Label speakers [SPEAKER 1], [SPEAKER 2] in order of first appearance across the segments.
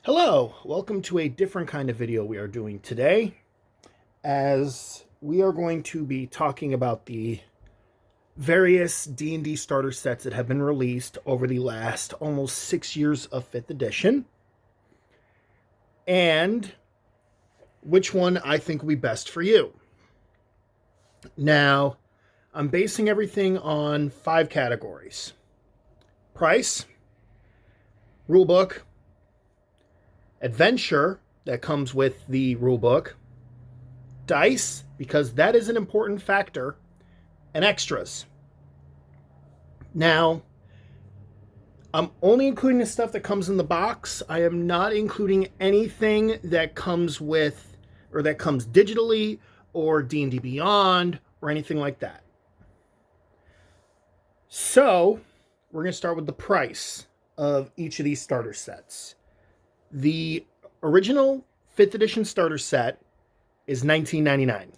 [SPEAKER 1] Hello, welcome to a different kind of video we are doing today, as we are going to be talking about the various D&D starter sets that have been released over the last almost 6 years of 5th edition, and which one I think will be best for you. Now, I'm basing everything on 5 categories: price, rulebook, adventure that comes with the rulebook, dice, because that is an important factor, and extras. Now, I'm only including the stuff that comes in the box. I am not including anything that comes with, or that comes digitally, or D&D Beyond, or anything like that. So, we're going to start with the price of each of these starter sets. The original 5th edition starter set is $19.99.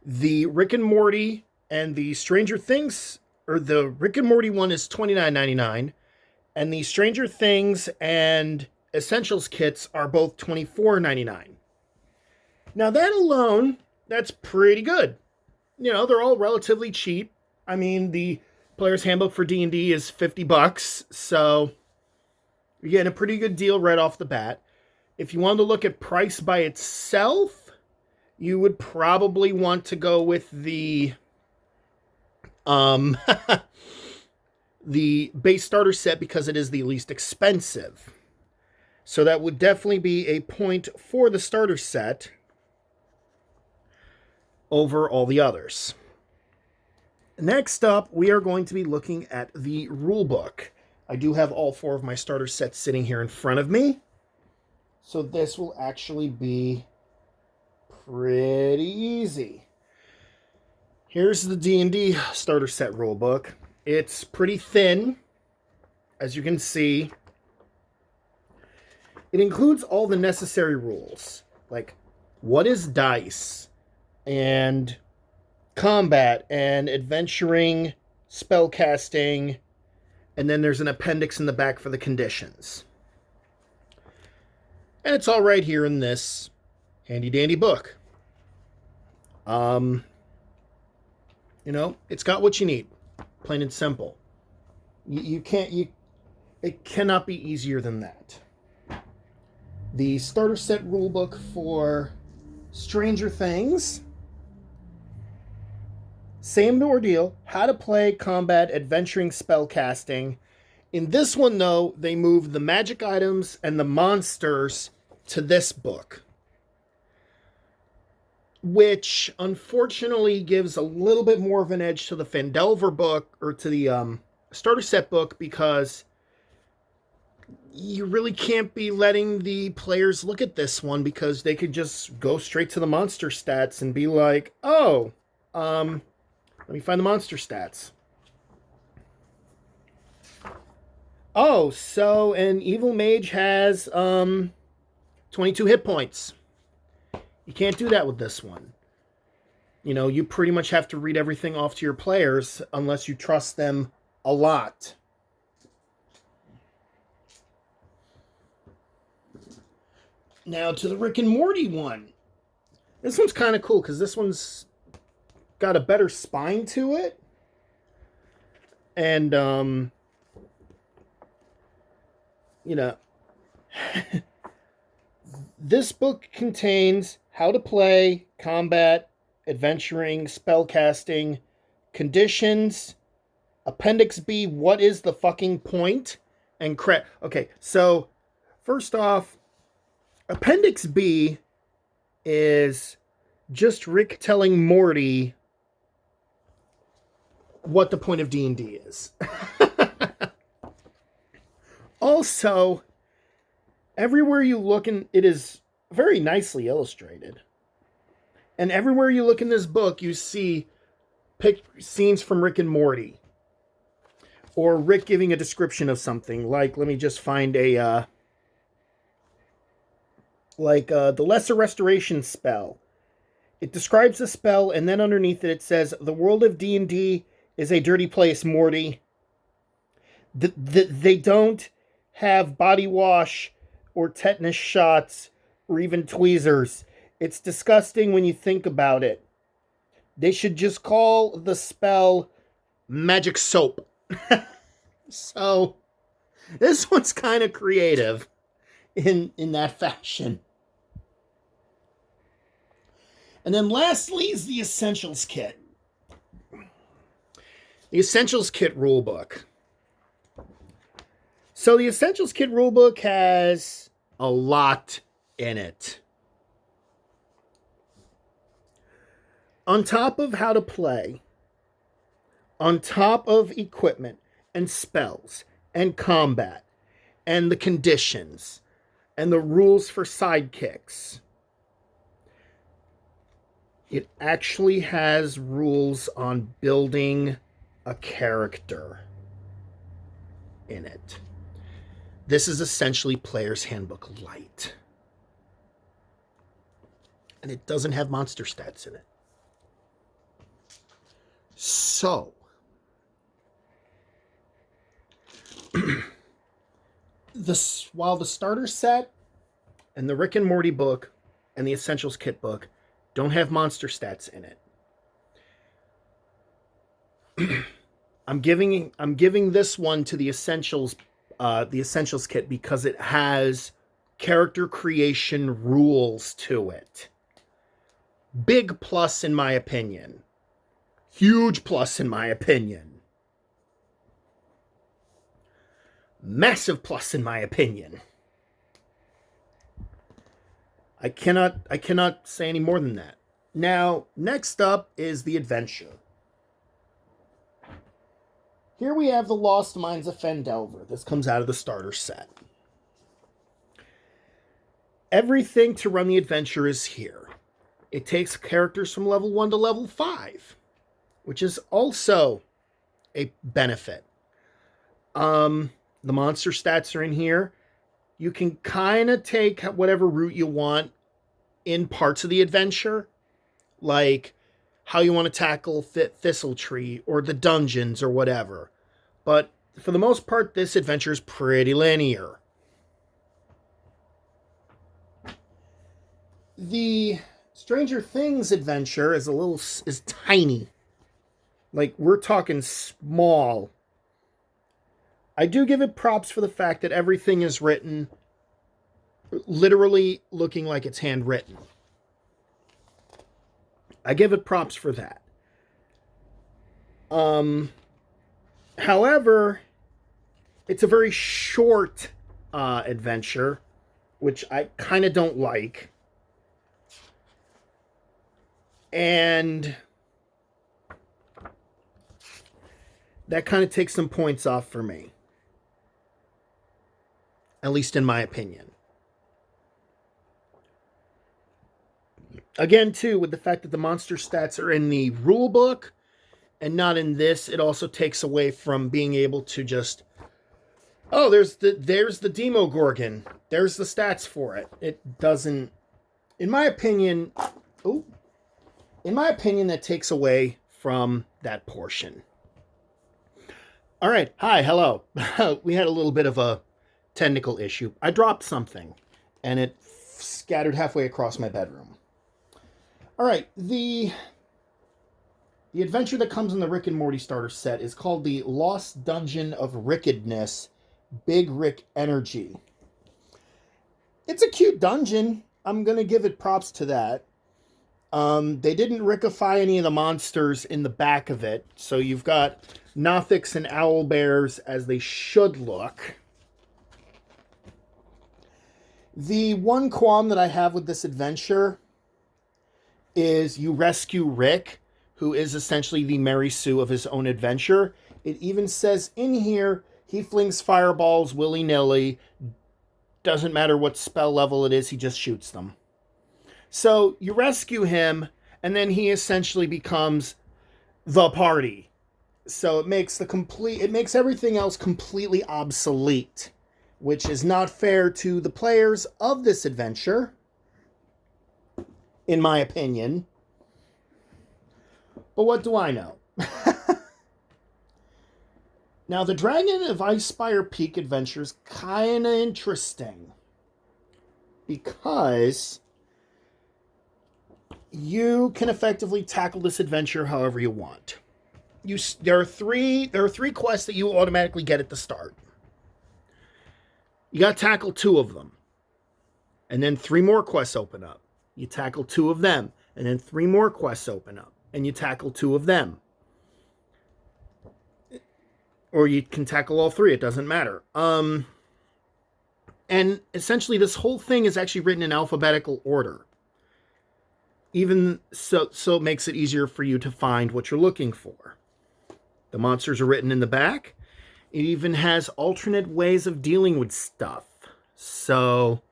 [SPEAKER 1] The Rick and Morty and the Stranger Things, or the Rick and Morty one, is $29.99, and the Stranger Things and Essentials kits are both $24.99. Now that alone, that's pretty good. You know, they're all relatively cheap. I mean, the Player's Handbook for D&D is $50, so you're getting a pretty good deal right off the bat. If you wanted to look at price by itself, you would probably want to go with the the base starter set, because it is the least expensive. So that would definitely be a point for the starter set over all the others. Next up, we are going to be looking at the rulebook. I do have all 4 of my starter sets sitting here in front of me, so this will actually be pretty easy. Here's the D&D starter set rulebook. It's pretty thin, as you can see. It includes all the necessary rules, like what is dice, and combat, and adventuring, spellcasting, and then there's an appendix in the back for the conditions. And it's all right here in this handy dandy book. You know, it's got what you need, plain and simple. It cannot be easier than that. The starter set rulebook for Stranger Things, same ordeal: how to play, combat, adventuring, spellcasting. In this one, though, they moved the magic items and the monsters to this book, which unfortunately gives a little bit more of an edge to the Fandelver book, or to the starter set book, because you really can't be letting the players look at this one, because they could just go straight to the monster stats and be like, oh, let me find the monster stats. Oh, so an evil mage has 22 hit points. You can't do that with this one. You know, you pretty much have to read everything off to your players unless you trust them a lot. Now to the Rick and Morty one. This one's kind of cool, because this one's got a better spine to it. And, you know, this book contains how to play, combat, adventuring, spellcasting, conditions, Appendix B, what is the fucking point, and Okay, so first off, Appendix B is just Rick telling Morty what the point of D&D is. Also, everywhere you look, it is very nicely illustrated. And everywhere you look in this book, you see scenes from Rick and Morty, or Rick giving a description of something. Like, let me just find a the Lesser Restoration spell. It describes the spell, and then underneath it says, "The world of D&D is a dirty place, Morty." They don't have body wash or tetanus shots or even tweezers. It's disgusting when you think about it. They should just call the spell magic soap. So this one's kind of creative in that fashion. And then lastly is the Essentials Kit. The Essentials Kit rulebook. So the Essentials Kit rulebook has a lot in it. On top of how to play, on top of equipment and spells and combat and the conditions and the rules for sidekicks, it actually has rules on building a character in it. This is essentially Player's Handbook Light. And it doesn't have monster stats in it. So, while the starter set and the Rick and Morty book and the Essentials Kit book don't have monster stats in it, I'm giving this one to the Essentials Kit because it has character creation rules to it. Big plus in my opinion. Huge plus in my opinion. Massive plus in my opinion. I cannot say any more than that. Now, next up is the adventure. Here we have the Lost Mines of Fendelver. This comes out of the starter set. Everything to run the adventure is here. It takes characters from level 1 to level 5, which is also a benefit. The monster stats are in here. You can kind of take whatever route you want in parts of the adventure, like how you want to tackle Thistle Tree or the dungeons or whatever. But for the most part, this adventure is pretty linear. The Stranger Things adventure is tiny. Like, we're talking small. I do give it props for the fact that everything is written literally looking like it's handwritten. I give it props for that. However, it's a very short adventure, which I kind of don't like. And that kind of takes some points off for me. At least in my opinion. Again, too, with the fact that the monster stats are in the rule book and not in this, it also takes away from being able to just, oh, there's the Demogorgon. There's the stats for it. It doesn't, in my opinion, that takes away from that portion. All right. Hi. Hello. We had a little bit of a technical issue. I dropped something and it scattered halfway across my bedroom. All right. The adventure that comes in the Rick and Morty starter set is called the Lost Dungeon of Rickedness, Big Rick Energy. It's a cute dungeon. I'm going to give it props to that. They didn't rickify any of the monsters in the back of it. So you've got Nothics and owlbears as they should look. The one qualm that I have with this adventure is you rescue Rick, who is essentially the Mary Sue of his own adventure. It even says in here, he flings fireballs willy-nilly. Doesn't matter what spell level it is, he just shoots them. So you rescue him, and then he essentially becomes the party. So it makes everything else completely obsolete, which is not fair to the players of this adventure, in my opinion. But what do I know? Now, the Dragon of Icespire Peak adventure is kind of interesting because you can effectively tackle this adventure however you want. There are three quests that you automatically get at the start. You got to tackle 2 of them, and then 3 more quests open up. You tackle 2 of them, and then 3 more quests open up, and you tackle 2 of them. Or you can tackle all 3, it doesn't matter. And essentially this whole thing is actually written in alphabetical order. Even so it makes it easier for you to find what you're looking for. The monsters are written in the back. It even has alternate ways of dealing with stuff. So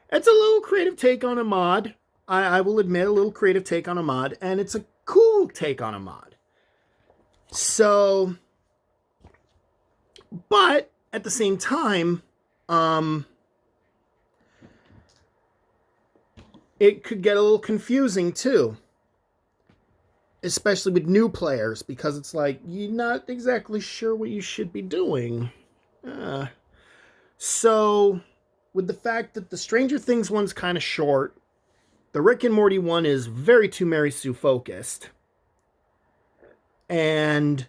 [SPEAKER 1] it's a little creative take on a mod. I will admit, a little creative take on a mod, and it's a cool take on a mod. So, but at the same time, it could get a little confusing too. Especially with new players, because it's like, you're not exactly sure what you should be doing. So, with the fact that the Stranger Things one's kind of short, the Rick and Morty one is very too Mary Sue focused, and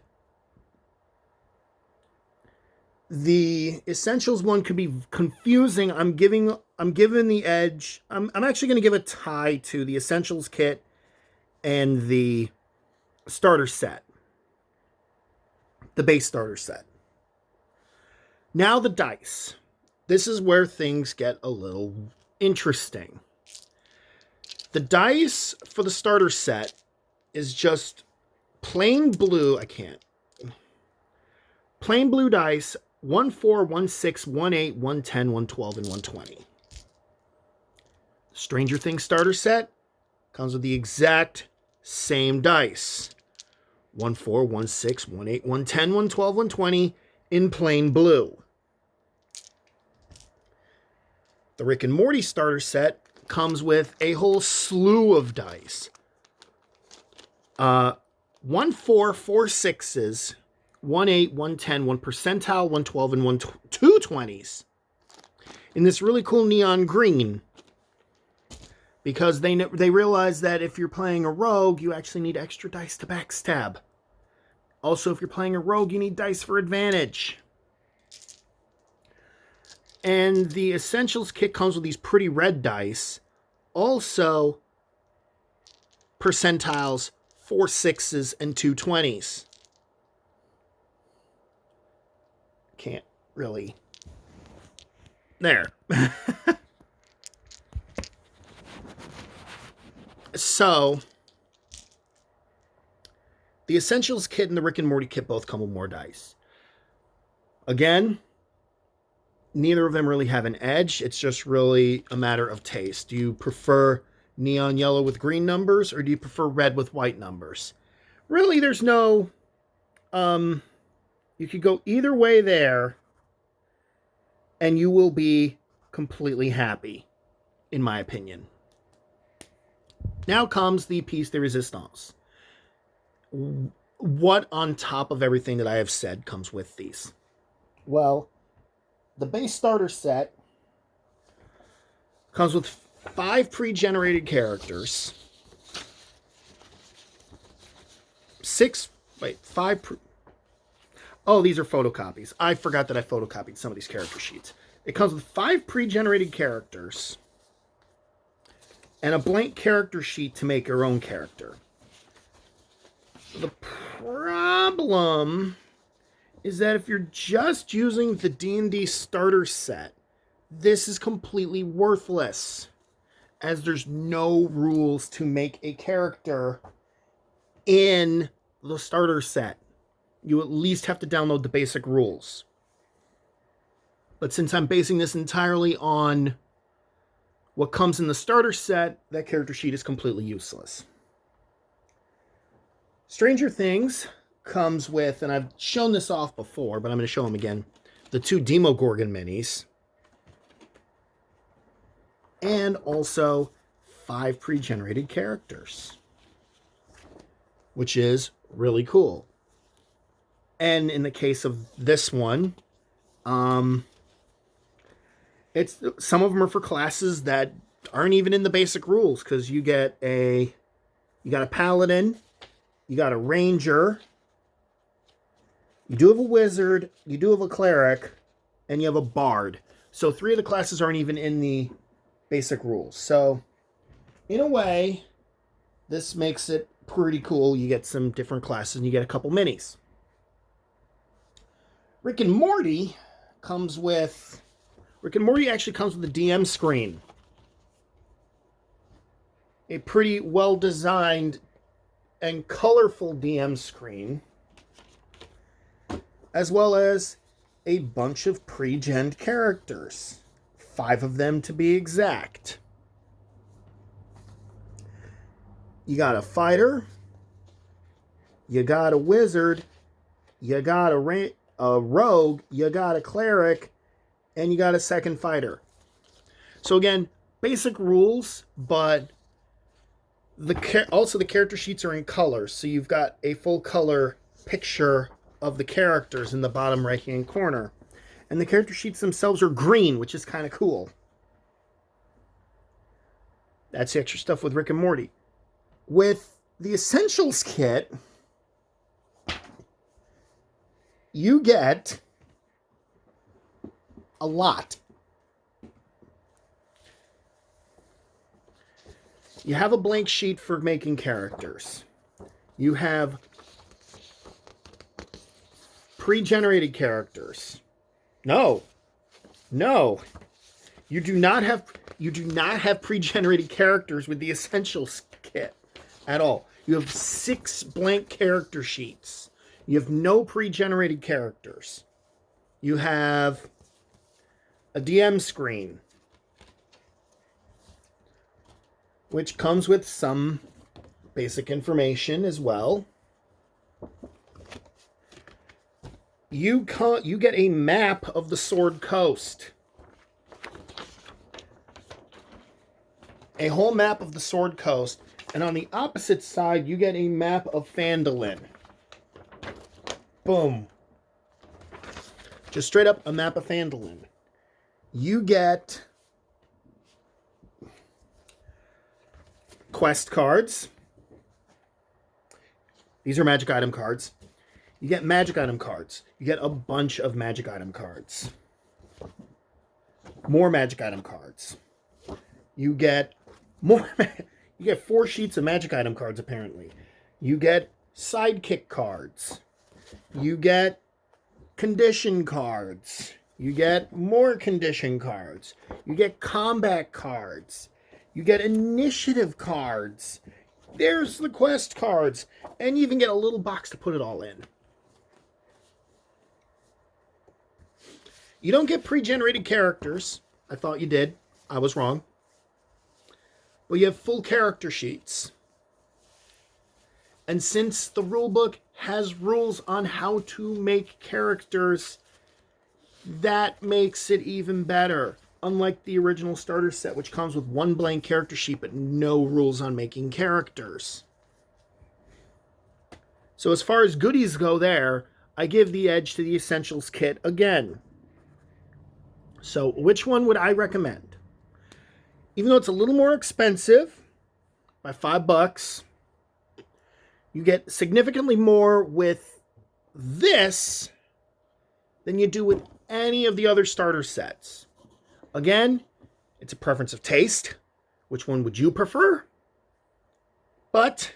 [SPEAKER 1] the Essentials one could be confusing. I'm giving the edge. I'm actually going to give a tie to the Essentials kit and the starter set. The base starter set. Now the dice. This is where things get a little interesting. The dice for the starter set is just plain blue. Plain blue dice. 1, 4, 1, 6, 1, 8, 1, 10, 1, 12, and 120. Stranger Things starter set comes with the exact same dice. 1, 4, 1, 6, 1, 8, 1, 10, 1, 12, 120 in plain blue. The Rick and Morty starter set comes with a whole slew of dice. 1, 4, 4 6s, 1, 8, 1, 10, 1 percentile, 1, 12, and 2 20s. In this really cool neon green. Because they realize that if you're playing a rogue, you actually need extra dice to backstab. Also, if you're playing a rogue, you need dice for advantage. And the Essentials kit comes with these pretty red dice. Also, percentiles, 4 6s, and 2 20s. Can't really. There. So, the Essentials kit and the Rick and Morty kit both come with more dice. Again, neither of them really have an edge. It's just really a matter of taste. Do you prefer neon yellow with green numbers, or do you prefer red with white numbers? Really, there's no... you could go either way there, and you will be completely happy, in my opinion. Now comes the piece de resistance. What on top of everything that I have said comes with these? Well, the base starter set comes with 5 pre-generated characters. 5... Oh, these are photocopies. I forgot that I photocopied some of these character sheets. It comes with 5 pre-generated characters and a blank character sheet to make your own character. The problem is that if you're just using the D&D Starter Set, this is completely worthless, as there's no rules to make a character in the starter set. You at least have to download the basic rules. But since I'm basing this entirely on what comes in the starter set, that character sheet is completely useless. Stranger Things comes with, and I've shown this off before, but I'm going to show them again, the 2 Demogorgon minis. And also 5 pre-generated characters, which is really cool. And in the case of this one, it's some of them are for classes that aren't even in the basic rules, because you got a paladin, you got a ranger, you do have a wizard, you do have a cleric, and you have a bard. So 3 of the classes aren't even in the basic rules. So in a way, this makes it pretty cool. You get some different classes and you get a couple minis. Rick and Morty actually comes with a DM screen. A pretty well designed and colorful DM screen, as well as a bunch of pre-gen characters. 5 of them to be exact. You got a fighter, you got a wizard, you got a rogue, you got a cleric, and you got a second fighter. So again, basic rules, but also the character sheets are in color, so you've got a full color picture of the characters in the bottom right hand corner. And the character sheets themselves are green, which is kind of cool. That's the extra stuff with Rick and Morty. With the Essentials kit, you get a lot. You have a blank sheet for making characters. You have pre-generated characters. No. You do not have pre-generated characters with the Essentials kit at all. You have 6 blank character sheets. You have no pre-generated characters. You have a DM screen, which comes with some basic information as well. You get a map of the Sword Coast. A whole map of the Sword Coast. And on the opposite side, you get a map of Phandalin. Boom. Just straight up a map of Phandalin. You get quest cards. These are magic item cards. You get magic item cards. You get a bunch of magic item cards. More magic item cards. You get more. You get 4 sheets of magic item cards, apparently. You get sidekick cards. You get condition cards. You get more condition cards. You get combat cards. You get initiative cards. There's the quest cards. And you even get a little box to put it all in. You don't get pre-generated characters. I thought you did. I was wrong. But you have full character sheets. And since the rulebook has rules on how to make characters, that makes it even better. Unlike the original starter set, which comes with 1 blank character sheet but no rules on making characters. So as far as goodies go there, I give the edge to the Essentials kit again. So which one would I recommend? Even though it's a little more expensive, by $5, you get significantly more with this than you do with any of the other starter sets. Again, it's a preference of taste. Which one would you prefer? But,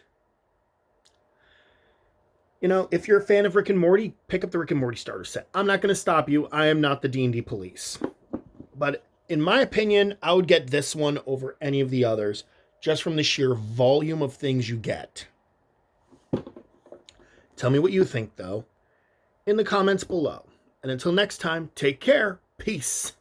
[SPEAKER 1] if you're a fan of Rick and Morty, pick up the Rick and Morty starter set. I'm not going to stop you. I am not the D&D police. But in my opinion, I would get this one over any of the others, just from the sheer volume of things you get. Tell me what you think, though, in the comments below. And until next time, take care. Peace.